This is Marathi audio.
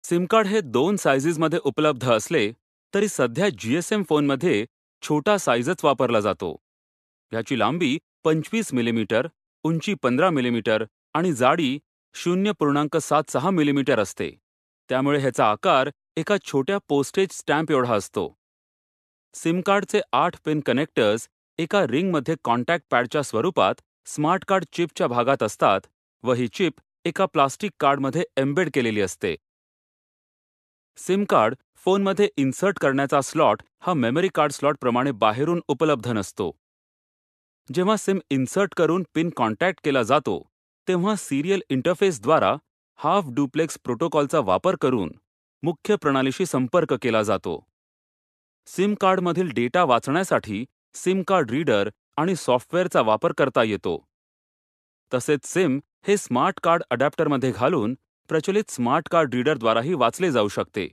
सिम कार्ड हे 2 सायझेसमध्ये उपलब्ध असले तरी सध्या जीएसएम फोनमध्ये छोटा साईजच वापरला जातो. ह्याची लांबी 25 मिलीमीटर, उंची 15 मिलीमीटर आणि जाडी 0.76 मिलीमीटर असते. त्यामुळे ह्याचा आकार एका छोट्या पोस्टेज स्टॅम्प एवढा असतो. सिम कार्डचे 8 पिन कनेक्टर्स एका रिंगमध्ये कॉन्टॅक्ट पॅडच्या स्वरूपात स्मार्ट कार्ड चिपच्या भागात असतात व ही चिप एका प्लास्टिक कार्डमध्ये एम्बेड केलेली असते. सिम कार्ड फोनमध्ये इन्सर्ट करण्याचा स्लॉट हा मेमरी कार्ड स्लॉट प्रमाणे बाहेरून उपलब्ध नसतो. जेव्हा सिम इन्सर्ट करून पिन कॉन्टॅक्ट केला जातो तेव्हा सिरियल इंटरफेसद्वारा हाफ डुप्लेक्स प्रोटोकॉलचा वापर करून मुख्य प्रणालीशी संपर्क केला जातो. सिम कार्डमधील डेटा वाचण्यासाठी सिम कार्ड रीडर आणि सॉफ्टवेअरचा वापर करता येतो. तसेच सिम हे स्मार्ट कार्ड अडॅप्टरमध्ये घालून प्रचलित स्मार्ट कार्ड रीडरद्वाराही वाचले जाऊ शकते.